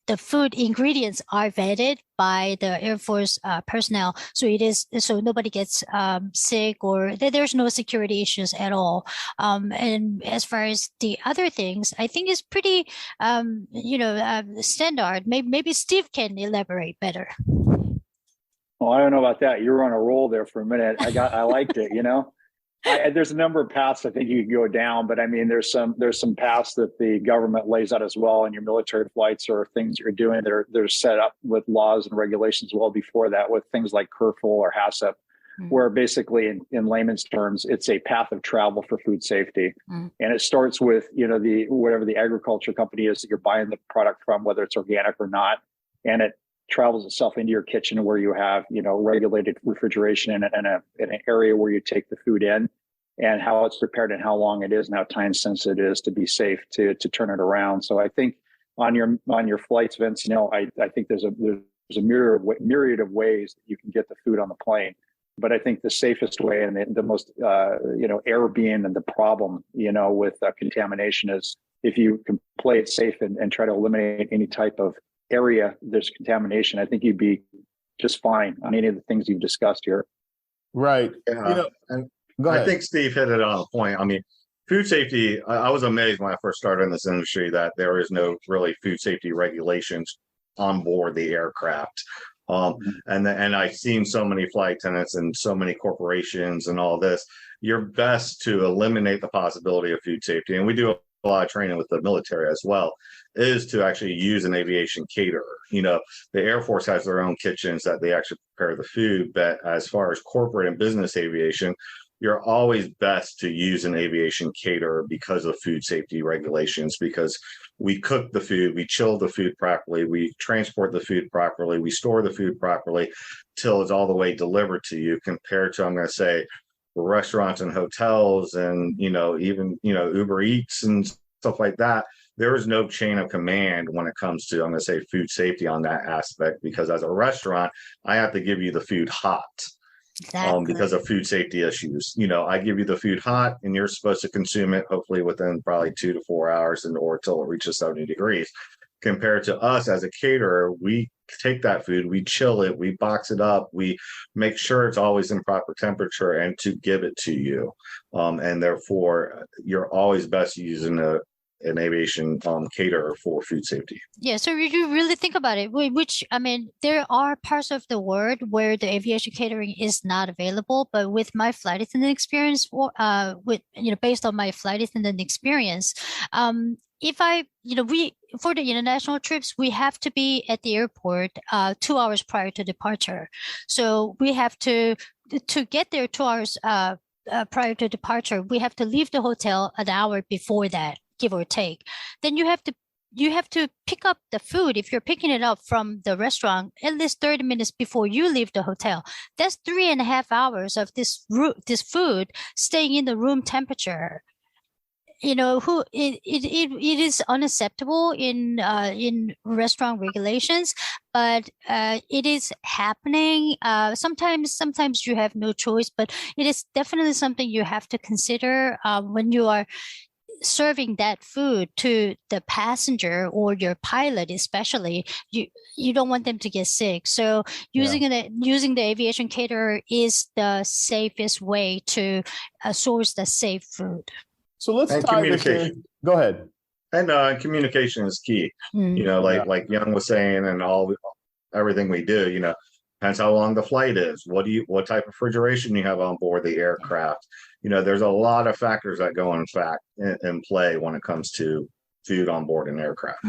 the food ingredients are vetted by the Air Force personnel. So nobody gets sick or there's no security issues at all. And as far as the other things, I think it's pretty, standard. Maybe Steve can elaborate better. Well, I don't know about that. You were on a roll there for a minute. I liked it, there's a number of paths I think you could go down, but I mean, there's some paths that the government lays out as well in your military flights or things you're doing that they're set up with laws and regulations well before that, with things like CURFL or HACCP, where basically in layman's terms, it's a path of travel for food safety. And it starts with, whatever the agriculture company is that you're buying the product from, whether it's organic or not. And it travels itself into your kitchen where you have, regulated refrigeration in an area where you take the food in, and how it's prepared and how long it is and how time sensitive it is to be safe to turn it around. So I think on your flights, Vince, I think there's a myriad of ways that you can get the food on the plane. But I think the safest way and the most, air being the problem, with contamination is if you can play it safe and try to eliminate any type of area there's contamination, I think you'd be just fine on any of the things you've discussed here. Right. And I think Steve hit it on a point. I mean, food safety, I was amazed when I first started in this industry that there is no really food safety regulations on board the aircraft. And I've seen so many flight attendants and so many corporations and all this. You're best to eliminate the possibility of food safety. And we do a lot of training with the military as well, is to actually use an aviation caterer. The Air Force has their own kitchens that they actually prepare the food. But as far as corporate and business aviation, you're always best to use an aviation caterer because of food safety regulations, because we cook the food, we chill the food properly, we transport the food properly, we store the food properly till it's all the way delivered to you, compared to, I'm going to say, restaurants and hotels and, even, Uber Eats and stuff like that. There is no chain of command when it comes to, I'm going to say, food safety on that aspect, because as a restaurant, I have to give you the food hot. Exactly. Because of food safety issues. I give you the food hot and you're supposed to consume it hopefully within probably 2 to 4 hours or till it reaches 70 degrees. Compared to us as a caterer, we take that food, we chill it, we box it up, we make sure it's always in proper temperature and to give it to you. And therefore, you're always best using an aviation caterer for food safety. Yeah, so you really think about it, which, I mean, there are parts of the world where the aviation catering is not available, but with my flight attendant experience, based on my flight attendant experience, for the international trips, we have to be at the airport 2 hours prior to departure. So we have to get there 2 hours prior to departure, we have to leave the hotel an hour before that, give or take. Then you have to pick up the food. If you're picking it up from the restaurant, at least 30 minutes before you leave the hotel. That's 3.5 hours of this food staying in the room temperature. It is unacceptable in restaurant regulations, but it is happening. Sometimes you have no choice, but it is definitely something you have to consider when you are serving that food to the passenger or your pilot, especially. You don't want them to get sick. So using the aviation caterer is the safest way to source the safe food. So let's tie this in. Go ahead. And communication is key. Like Young was saying, and everything we do, depends how long the flight is. What type of refrigeration you have on board the aircraft. There's a lot of factors that go in play when it comes to food on board an aircraft.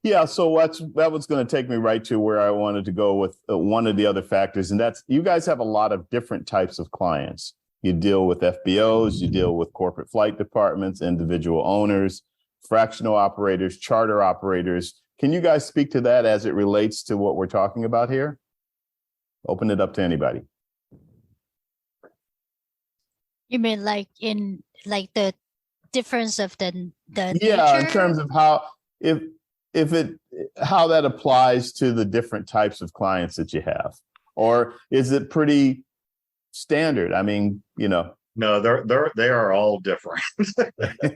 Yeah, so that was going to take me right to where I wanted to go with one of the other factors, and that's you guys have a lot of different types of clients. You deal with FBOs, you deal with corporate flight departments, individual owners, fractional operators, charter operators. Can you guys speak to that as it relates to what we're talking about here? Open it up to anybody. You mean like in like the difference of the yeah, nature? in terms of how how that applies to the different types of clients that you have, or is it pretty standard? I mean, No, they are all different.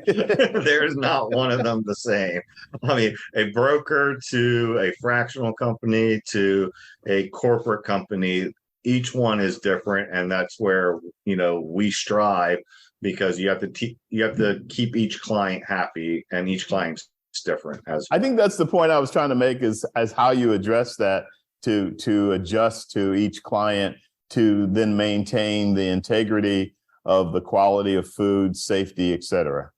There's not one of them the same. I mean, a broker to a fractional company to a corporate company, each one is different, and that's where we strive, because you have to keep each client happy, and each client's different. I think that's the point I was trying to make, is as how you address that to adjust to each client to then maintain the integrity of the quality of food, safety, et cetera.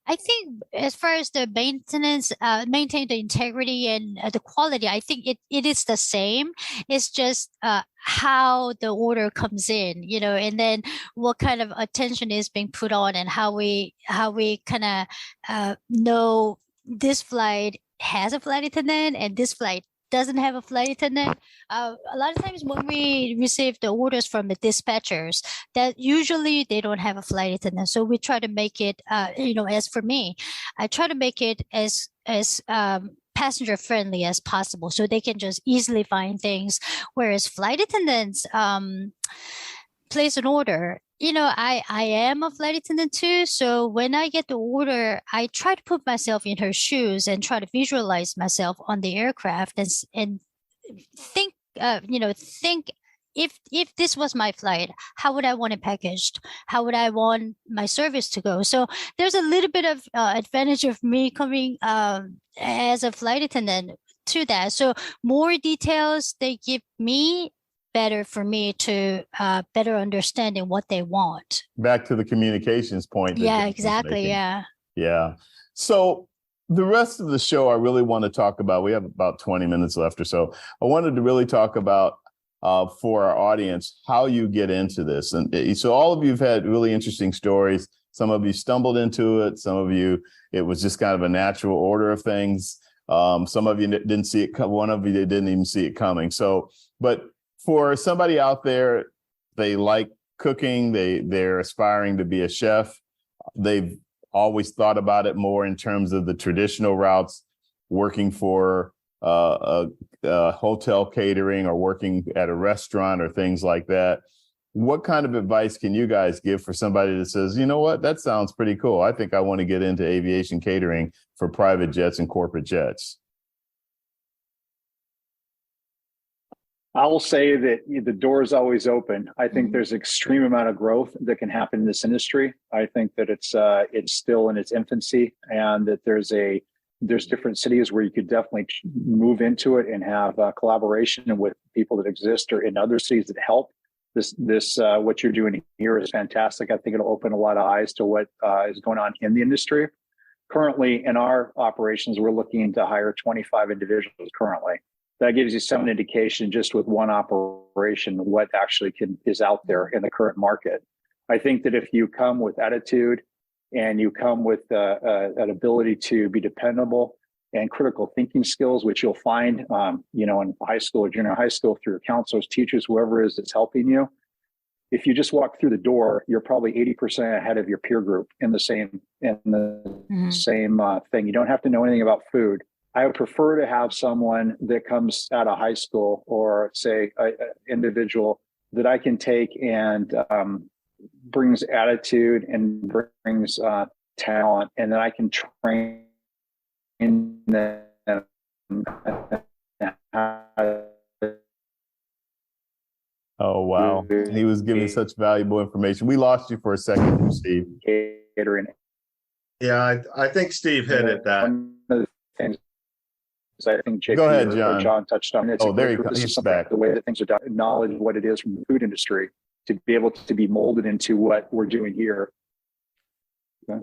I think as far as the maintenance, maintain the integrity and the quality, I think it is the same. It's just how the order comes in, and then what kind of attention is being put on, and how we kind of know this flight has a flight attendant and this flight doesn't have a flight attendant. A lot of times when we receive the orders from the dispatchers, that usually they don't have a flight attendant. So we try to make it, as for me, I try to make it as passenger friendly as possible, so they can just easily find things. Whereas flight attendants place an order. I am a flight attendant too. So when I get the order, I try to put myself in her shoes and try to visualize myself on the aircraft and think, think if this was my flight, how would I want it packaged? How would I want my service to go? So there's a little bit of advantage of me coming as a flight attendant to that. So more details they give me, better for me to better understanding what they want. Back to the communications point. Yeah, exactly. Yeah. So the rest of the show, I really want to talk about, we have about 20 minutes left or so. I wanted to really talk about for our audience, how you get into this. And so all of you have had really interesting stories. Some of you stumbled into it. Some of you, it was just kind of a natural order of things. Some of you didn't see it come. One of you didn't even see it coming. But for somebody out there, they like cooking, they're aspiring to be a chef. They've always thought about it more in terms of the traditional routes, working for a hotel catering or working at a restaurant or things like that. What kind of advice can you guys give for somebody that says, you know what, that sounds pretty cool. I think I want to get into aviation catering for private jets and corporate jets? I will say that the door is always open. I think there's an extreme amount of growth that can happen in this industry. I think that it's still in its infancy, and that there's different cities where you could definitely move into it and have collaboration with people that exist or in other cities that help. This what you're doing here is fantastic. I think it'll open a lot of eyes to what is going on in the industry. Currently, in our operations, we're looking to hire 25 individuals currently. That gives you some indication just with one operation what actually is out there in the current market. I think that if you come with attitude and you come with an ability to be dependable and critical thinking skills, which you'll find, in high school or junior high school through your counselors, teachers, whoever it is that's helping you. If you just walk through the door, you're probably 80% ahead of your peer group in the same thing. You don't have to know anything about food. I would prefer to have someone that comes out of high school, or say an individual that I can take and brings attitude and brings talent, and then I can train them. Oh, wow. He was giving such valuable information. We lost you for a second, Steve. Catering. Yeah, I think Steve hit it. That one of the things I think Go ahead, John touched on. There he comes. He's back. The way that things are done, knowledge of what it is from the food industry to be able to be molded into what we're doing here.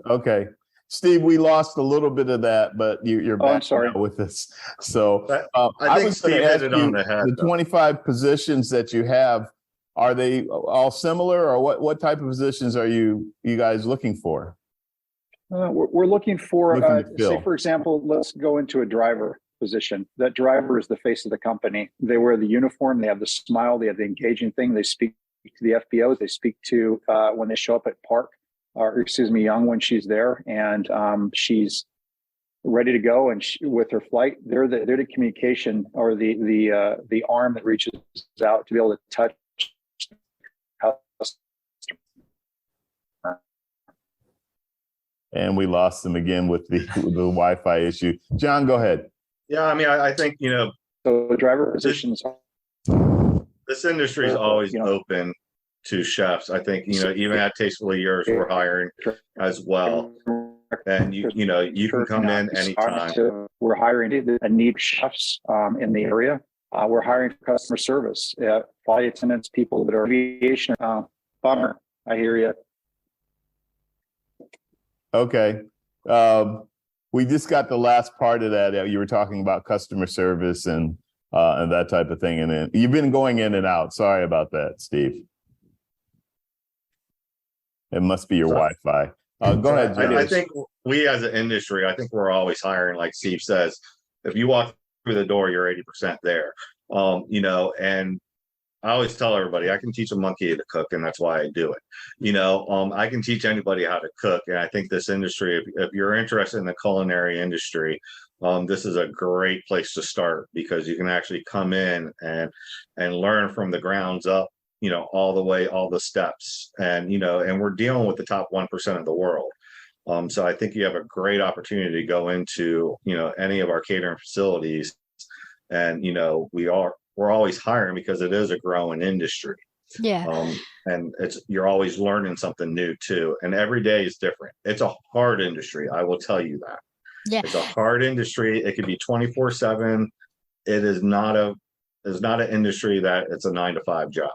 Okay. Steve, we lost a little bit of that, but you're back I'm sorry. now with us. So I think was gonna Steve ask hit it on you, the head. the 25 positions that you have, are they all similar, or what type of positions are you guys looking for? We're looking for, Looking to fill. say, for example, let's go into a driver position. That driver is the face of the company. They wear the uniform, they have the smile, they have the engaging thing. They speak to the FBOs, they speak to when they show up at park, Young when she's there, and she's ready to go, and with her flight, they're the communication, or the arm that reaches out to be able to touch. And we lost them again with the Wi-Fi issue. John, go ahead. Yeah, I mean, I think, so driver positions. This industry is always open to chefs. I think, even at Tastefully Yours, we're hiring as well. And you can come in anytime. We're hiring a need chefs in the area. We're hiring customer service, flight attendants, people that are aviation. Bummer, I hear you. Okay. We just got the last part of that. You were talking about customer service and that type of thing. And then you've been going in and out. Sorry about that, Steve. It must be your Wi-Fi. Go ahead, Jay. I think we as an industry, I think we're always hiring, like Steve says, if you walk through the door, you're 80% there. And I always tell everybody I can teach a monkey to cook, and that's why I do it. I can teach anybody how to cook. And I think this industry, if you're interested in the culinary industry, this is a great place to start, because you can actually come in and learn from the grounds up, all the steps. And we're dealing with the top 1% of the world. So I think you have a great opportunity to go into, any of our catering facilities. And, we're always hiring because it is a growing industry. Yeah. And you're always learning something new too. And every day is different. It's a hard industry. I will tell you that. Yeah. It's a hard industry. It could be 24/7. It is not an industry that it's a 9-to-5 job.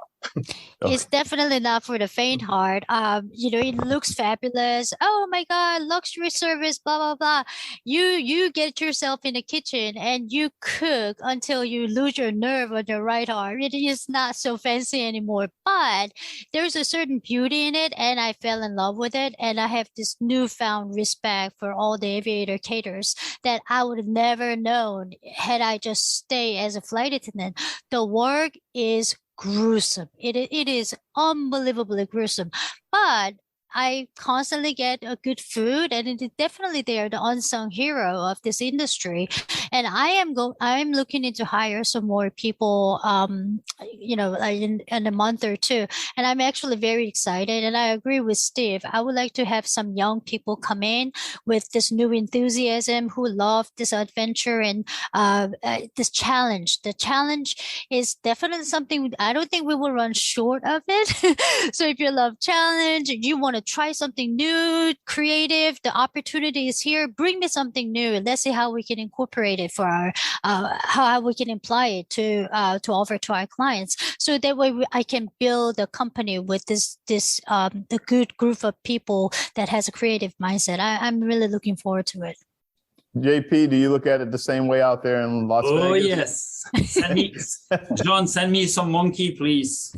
It's definitely not for the faint heart. It looks fabulous. Oh my God, luxury service, blah, blah, blah. You get yourself in the kitchen and you cook until you lose your nerve on your right arm. It is not so fancy anymore, but there's a certain beauty in it, and I fell in love with it. And I have this newfound respect for all the aviator caterers that I would have never known had I just stayed as a flight attendant. The work is gruesome. It is unbelievably gruesome, but I constantly get a good food, and it is definitely they are the unsung hero of this industry. And I am looking into hire some more people, in a month or two. And I'm actually very excited. And I agree with Steve. I would like to have some young people come in with this new enthusiasm, who love this adventure and this challenge. The challenge is definitely something I don't think we will run short of it. So if you love challenge, you want to try something new, creative, the opportunity is here. Bring me something new. Let's see how we can incorporate it for our, how we can apply it to offer to our clients. So that way I can build a company with the good group of people that has a creative mindset. I'm really looking forward to it. JP, do you look at it the same way out there in Las Vegas? Oh, yes. John, send me some monkey, please.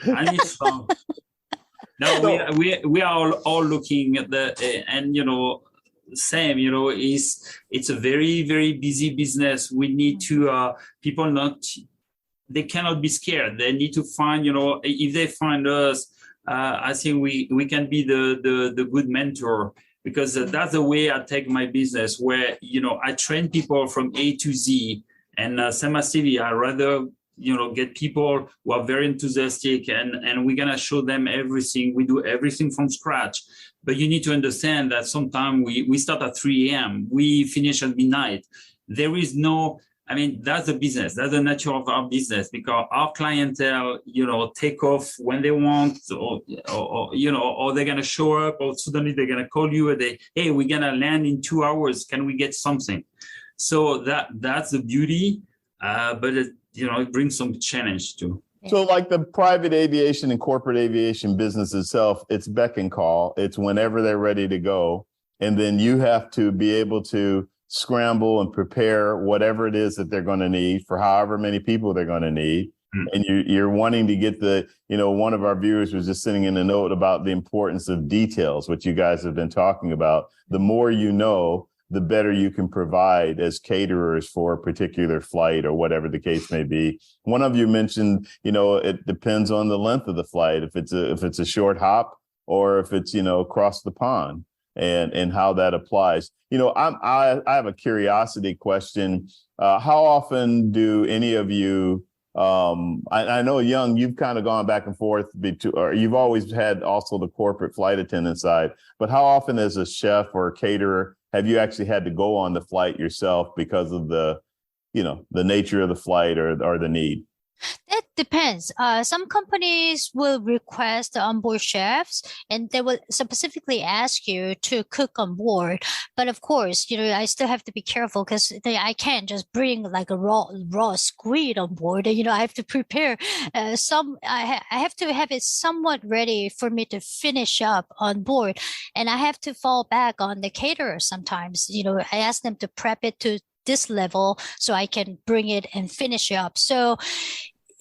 I need some. No, we are all looking at and same, it's a very, very busy business. We need to, they cannot be scared. They need to find, if they find us, I think we can be the good mentor. Because that's the way I take my business, where, I train people from A to Z. And same as STEVIE, I rather, get people who are very enthusiastic and we're going to show them everything. We do everything from scratch. But you need to understand that sometimes we start at 3 a.m. We finish at midnight. There is that's the business. That's the nature of our business, because our clientele, take off when they want, or they're going to show up, or suddenly they're going to call you hey, we're going to land in 2 hours. Can we get something? So that's the beauty. But it brings some challenge too. So like the private aviation and corporate aviation business itself, it's beck and call. It's whenever they're ready to go. And then you have to be able to scramble and prepare whatever it is that they're going to need for however many people they're going to need. And you're wanting to get one of our viewers was just sending in a note about the importance of details, which you guys have been talking about. The more you know, the better you can provide as caterers for a particular flight or whatever the case may be. One of you mentioned, it depends on the length of the flight, if it's a short hop or if it's, across the pond, and how that applies. I have a curiosity question. How often do any of you, I know, Young, you've kind of gone back and forth, or you've always had also the corporate flight attendant side, but how often as a chef or a caterer have you actually had to go on the flight yourself because of the nature of the flight or the need? That depends. Some companies will request the onboard chefs, and they will specifically ask you to cook on board. But of course, I still have to be careful because I can't just bring like a raw squid on board. I have to prepare I have to have it somewhat ready for me to finish up on board, and I have to fall back on the caterer sometimes. I ask them to prep it to this level so I can bring it and finish it up. So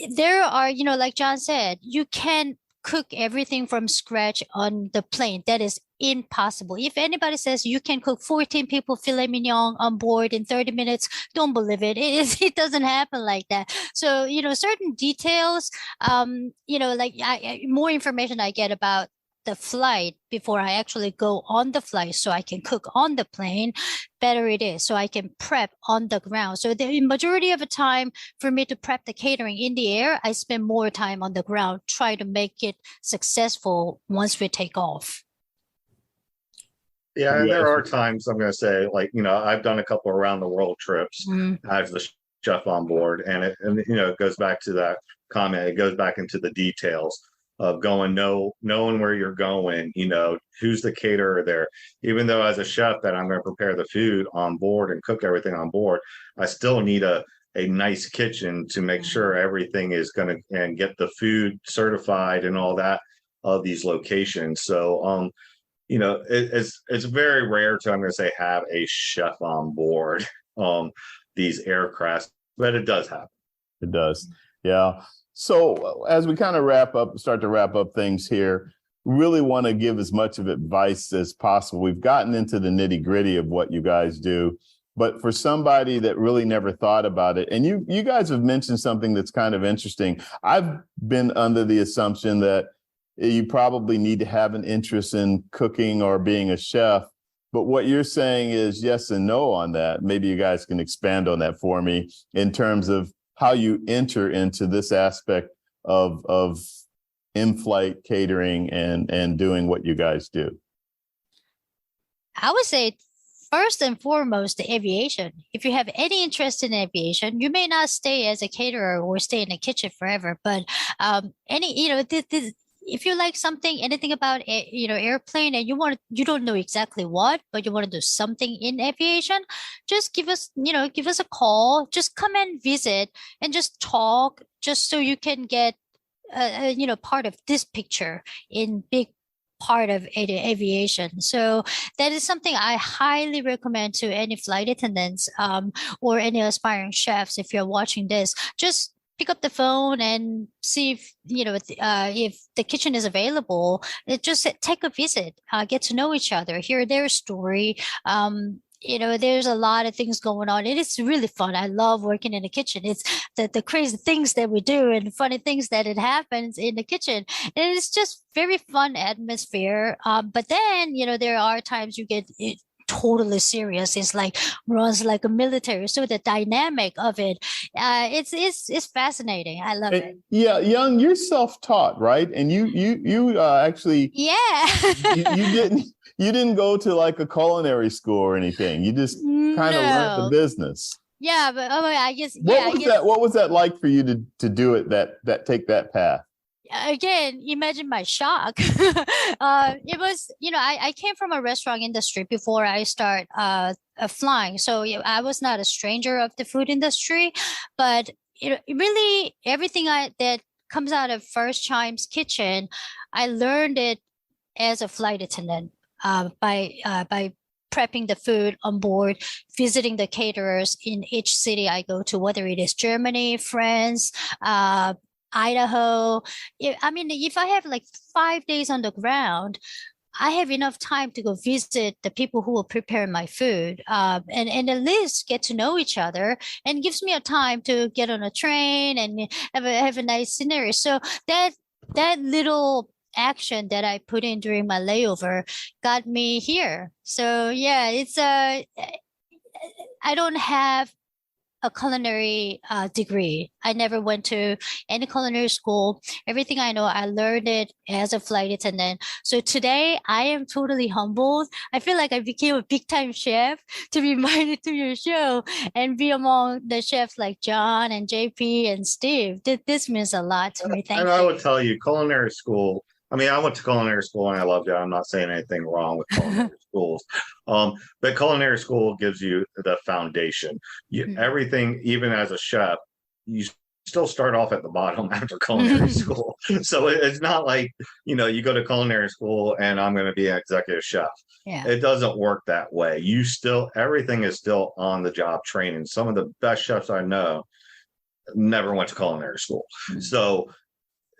there are, like John said, you can cook everything from scratch on the plane. That is impossible. If anybody says you can cook 14 people filet mignon on board in 30 minutes, don't believe it. It doesn't happen like that. So, certain details, more information I get about the flight before I actually go on the flight so I can cook on the plane, better it is. So I can prep on the ground. So the majority of the time for me to prep the catering in the air, I spend more time on the ground, try to make it successful once we take off. Yeah, and there are times I'm going to say, I've done a couple around the world trips as the chef on board, and it goes back to that comment. It goes back into the details of knowing where you're going, who's the caterer there. Even though as a chef that I'm going to prepare the food on board and cook everything on board, I still need a nice kitchen to make sure everything is going to, and get the food certified and all that of these locations. So, it's very rare to, I'm going to say, have a chef on board these aircraft, but it does happen. It does. Yeah. So as we kind of start to wrap up things here, really want to give as much of advice as possible. We've gotten into the nitty gritty of what you guys do, but for somebody that really never thought about it, and you guys have mentioned something that's kind of interesting. I've been under the assumption that you probably need to have an interest in cooking or being a chef, but what you're saying is yes and no on that. Maybe you guys can expand on that for me in terms of how you enter into this aspect of in-flight catering and doing what you guys do. I would say first and foremost, the aviation. If you have any interest in aviation, you may not stay as a caterer or stay in the kitchen forever, but if you like anything about airplane, and you don't know exactly what, but you want to do something in aviation, just give us a call. Just come and visit and just talk, just so you can get part of this picture in big part of aviation. So that is something I highly recommend to any flight attendants or any aspiring chefs. If you're watching this, just pick up the phone and see if the kitchen is available. Just take a visit, get to know each other, hear their story. There's a lot of things going on. It is really fun. I love working in the kitchen. It's the crazy things that we do and funny things that it happens in the kitchen. And it's just very fun atmosphere. But then, there are times you get totally serious. It's like runs like a military. So the dynamic of it, it's fascinating. I love it. Yeah, Young, you're self-taught, right? And you actually you didn't go to like a culinary school or anything. You just kind of learned the business. Yeah, but I guess what was that like for you to do it, that take that path? Again, imagine my shock. It was, I came from a restaurant industry before I start flying. So I was not a stranger of the food industry, but really everything that comes out of first Chime's kitchen, I learned it as a flight attendant by prepping the food on board, visiting the caterers in each city I go to, whether it is Germany, France, Idaho. I mean, if I have like 5 days on the ground, I have enough time to go visit the people who will prepare my food, and at least get to know each other, and gives me a time to get on a train and have a nice scenery. So that little action that I put in during my layover got me here. So yeah, it's I don't have a culinary degree. I never went to any culinary school. Everything I know, I learned it as a flight attendant. So today I am totally humbled. I feel like I became a big time chef to be invited to your show and be among the chefs like John and JP and Steve. This means a lot to me. Thank you. And I would tell you, culinary school, I mean, I went to culinary school and I loved it. I'm not saying anything wrong with culinary schools. But culinary school gives you the foundation. Everything, even as a chef, you still start off at the bottom after culinary school. So it's not like, you go to culinary school and I'm going to be an executive chef. Yeah. It doesn't work that way. Everything is still on the job training. Some of the best chefs I know never went to culinary school. So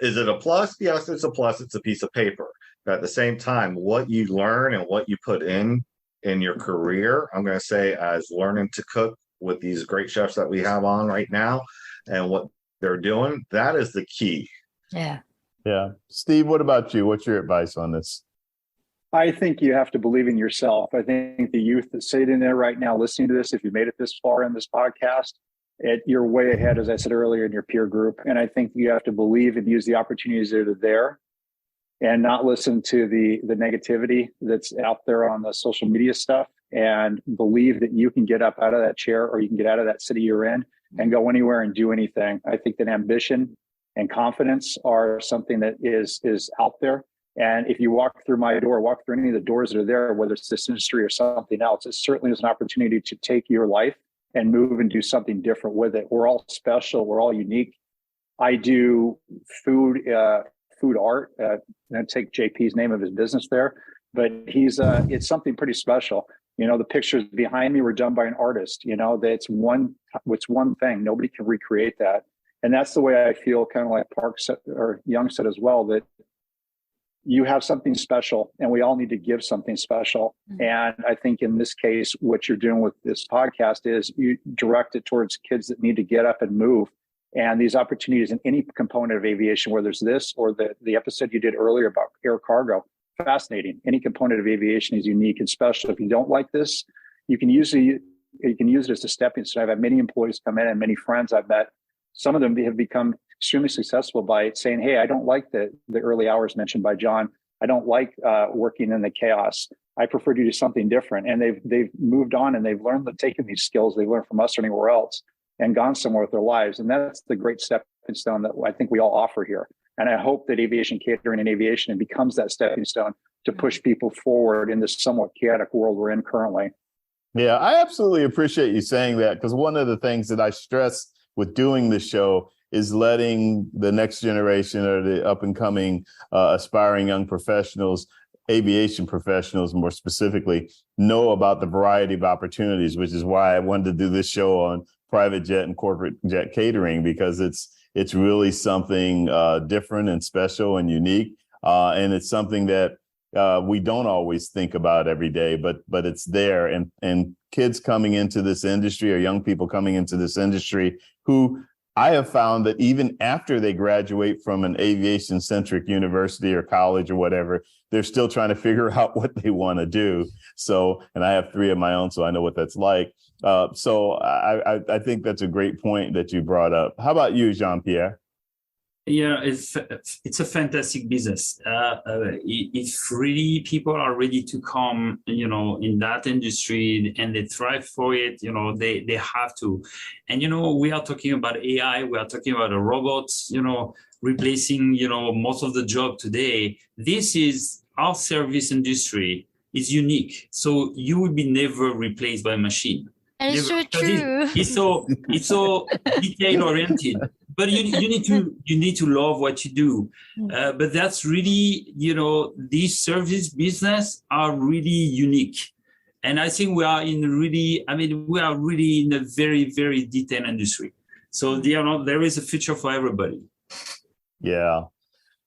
is it a plus? Yes, it's a plus. It's a piece of paper. But at the same time, what you learn and what you put in your career, I'm going to say, as learning to cook with these great chefs that we have on right now and what they're doing, that is the key. Yeah. Yeah. Steve, what about you? What's your advice on this? I think you have to believe in yourself. I think the youth that's sitting there right now listening to this, if you made it this far in this podcast, you're way ahead, as I said earlier, in your peer group. And I think you have to believe and use the opportunities that are there and not listen to the negativity that's out there on the social media stuff, and believe that you can get up out of that chair, or you can get out of that city you're in and go anywhere and do anything. I think that ambition and confidence are something that is out there. And if you walk through my door, walk through any of the doors that are there, whether it's this industry or something else, it certainly is an opportunity to take your life and move and do something different with it. We're all special. We're all unique. I do food art. And I take JP's name of his business there, but it's something pretty special. The pictures behind me were done by an artist. It's one thing. Nobody can recreate that. And that's the way I feel, kind of like Park said, or Young said as well, that you have something special and we all need to give something special. And I think in this case, what you're doing with this podcast is you direct it towards kids that need to get up and move. And these opportunities in any component of aviation, whether it's this or the episode you did earlier about air cargo, fascinating. Any component of aviation is unique and special. If you don't like this, you can use it as a stepping stone. I've had many employees come in and many friends I've met. Some of them have become extremely successful by saying, hey, I don't like the early hours mentioned by John. I don't like working in the chaos. I prefer to do something different. And they've moved on and they've learned that taking these skills they've learned from us or anywhere else and gone somewhere with their lives. And that's the great stepping stone that I think we all offer here. And I hope that aviation catering and aviation becomes that stepping stone to push people forward in this somewhat chaotic world we're in currently. Yeah, I absolutely appreciate you saying that, because one of the things that I stress with doing this show is letting the next generation, or the up and coming aspiring young professionals, aviation professionals more specifically, know about the variety of opportunities, which is why I wanted to do this show on private jet and corporate jet catering, because it's really something different and special and unique. And it's something that we don't always think about every day, but it's there. And kids coming into this industry, or young people coming into this industry, who I have found that even after they graduate from an aviation-centric university or college or whatever, they're still trying to figure out what they want to do. So, and I have 3 of my own, so I know what that's like. So I think that's a great point that you brought up. How about you, Jean-Pierre? Yeah, it's a fantastic business. If really people are ready to come, in that industry and they thrive for it, they have to. And, we are talking about AI, we are talking about robots, replacing, most of the job today. This is our service industry is unique. So you will be never replaced by a machine. And it's so true. It's so detail oriented. but you need to love what you do. But that's really, these service business are really unique. And I think we are in a very, very detailed industry. So there is a future for everybody. Yeah.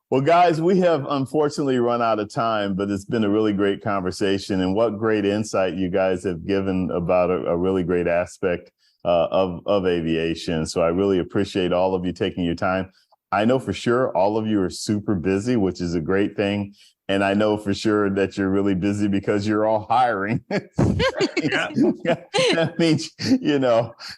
Well, guys, we have unfortunately run out of time, but it's been a really great conversation, and what great insight you guys have given about a really great aspect of aviation. So I really appreciate all of you taking your time. I know for sure all of you are super busy, which is a great thing. And I know for sure that you're really busy because you're all hiring. That means,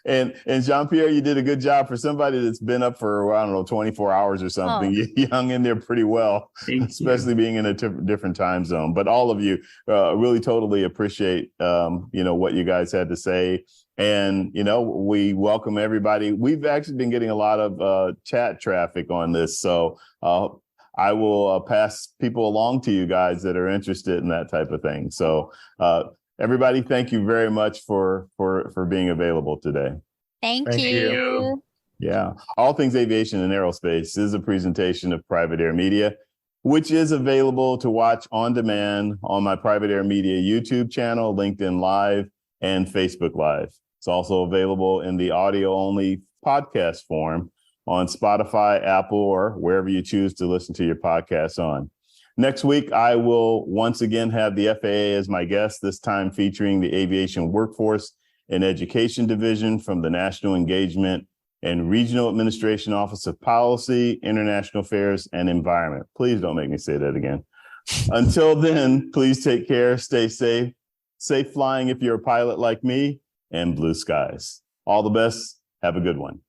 and Jean-Pierre, you did a good job for somebody that's been up for, 24 hours or something. Oh. You hung in there pretty well, especially being in a different time zone. But all of you really totally appreciate, what you guys had to say. And, we welcome everybody. We've actually been getting a lot of chat traffic on this. So I will pass people along to you guys that are interested in that type of thing. So everybody, thank you very much for being available today. Thank you. Yeah. All Things Aviation and Aerospace is a presentation of Private Air Media, which is available to watch on demand on my Private Air Media YouTube channel, LinkedIn Live, and Facebook Live. It's also available in the audio-only podcast form on Spotify, Apple, or wherever you choose to listen to your podcasts on. Next week, I will once again have the FAA as my guest, this time featuring the Aviation Workforce and Education Division from the National Engagement and Regional Administration Office of Policy, International Affairs, and Environment. Please don't make me say that again. Until then, please take care, stay safe, safe flying if you're a pilot like me, and blue skies. All the best. Have a good one.